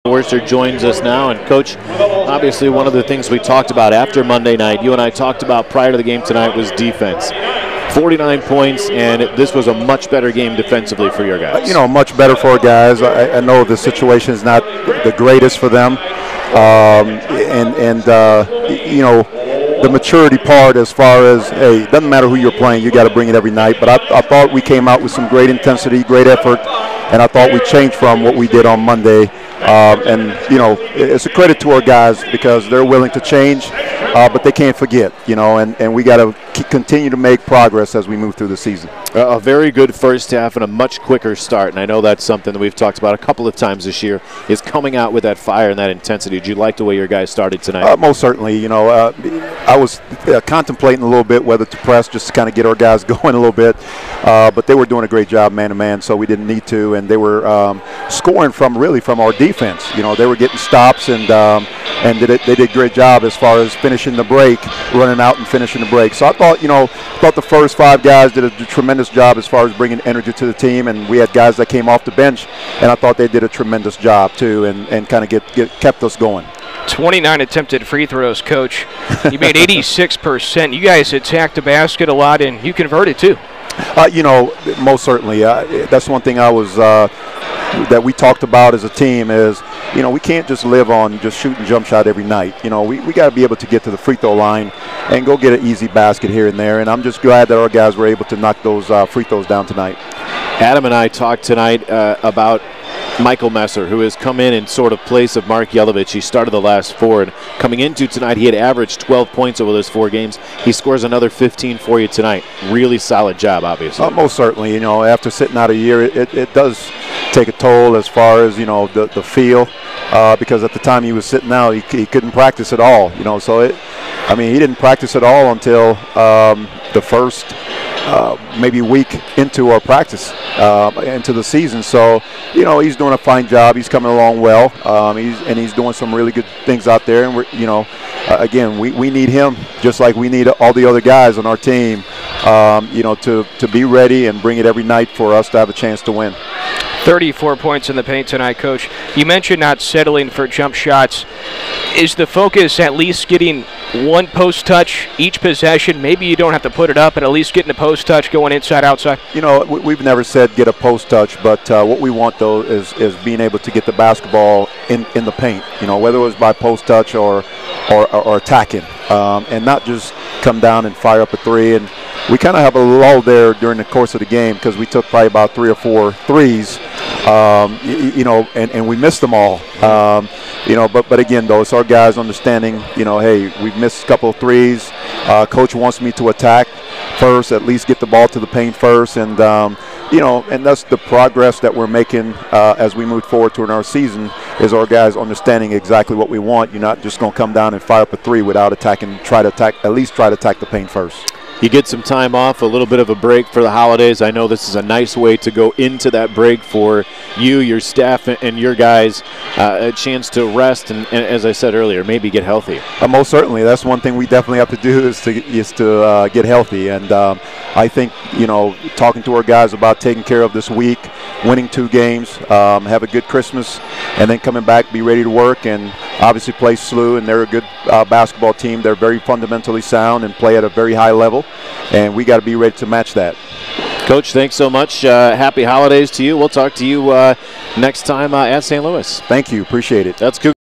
Forrester joins us now. And Coach, obviously one of the things we talked about after Monday night, you and I talked about prior to the game tonight, was defense. 49 points, and this was a much better game defensively for your guys. You know, much better for our guys. I know the situation is not the greatest for them. You know, the maturity part as far as, hey, it doesn't matter who you're playing, you got to bring it every night. But I thought we came out with some great intensity, great effort, and I thought we changed from what we did on Monday. And, you know, it's a credit to our guys because they're willing to change, but they can't forget, you know, and we got to continue to make progress as we move through the season. A very good first half and a much quicker start, and I know that's something that we've talked about a couple of times this year, is coming out with that fire and that intensity. Did you like the way your guys started tonight? Most certainly. You know, I was contemplating a little bit whether to press just to kind of get our guys going a little bit, but they were doing a great job man-to-man, so we didn't need to, and they were scoring from our defense. You know, they were getting stops, and they did a great job as far as finishing the break, running out and finishing the break. So I thought, you know, the first five guys did a tremendous job as far as bringing energy to the team, and we had guys that came off the bench, and I thought they did a tremendous job too, and kind of kept us going. 29 attempted free throws, Coach. You made 86%. You guys attacked the basket a lot, and you converted too. You know, most certainly. That's one thing that we talked about as a team is, you know, we can't just live on just shooting jump shot every night. You know, we got to be able to get to the free throw line and go get an easy basket here and there. And I'm just glad that our guys were able to knock those free throws down tonight. Adam and I talked tonight about Michael Messer, who has come in sort of place of Mark Yelovich. He started the last four, and coming into tonight, he had averaged 12 points over those 4 games. He scores another 15 for you tonight. Really solid job, obviously. Most certainly. You know, after sitting out a year, it does take a toll as far as, you know, the feel, because at the time he was sitting out, he couldn't practice at all. You know, so I mean, he didn't practice at all until the first maybe week into our practice, into the season. So, you know, he's doing a fine job. He's coming along well. He's doing some really good things out there. And we're, you know, again, we need him just like we need all the other guys on our team, you know, to be ready and bring it every night for us to have a chance to win. 34 points in the paint tonight, Coach. You mentioned not settling for jump shots. Is the focus at least getting one post touch each possession? Maybe you don't have to put it up, and at least getting a post touch going inside, outside? You know, we've never said get a post touch, but what we want, though, is being able to get the basketball in the paint, you know, whether it was by post touch or attacking, and not just come down and fire up a three. And we kind of have a lull there during the course of the game because we took probably about 3 or 4 threes, you know, and we missed them all. You know, but again, though, it's our guys understanding, you know, hey, we've missed a couple of threes. Coach wants me to attack first, at least get the ball to the paint first, and you know, and that's the progress that we're making as we move forward to our season, is our guys understanding exactly what we want. You're not just going to come down and fire up a three without attacking. At least try to attack the paint first. You get some time off, a little bit of a break for the holidays. I know this is a nice way to go into that break for you, your staff, and your guys, a chance to rest and, as I said earlier, maybe get healthy. Most certainly. That's one thing we definitely have to do is to get healthy. And I think, you know, talking to our guys about taking care of this week, winning 2 games, have a good Christmas, and then coming back, be ready to work, and obviously play SIUE, and they're a good basketball team. They're very fundamentally sound and play at a very high level, and we got to be ready to match that. Coach, thanks so much. Happy holidays to you. We'll talk to you next time at St. Louis. Thank you. Appreciate it. That's Cougars.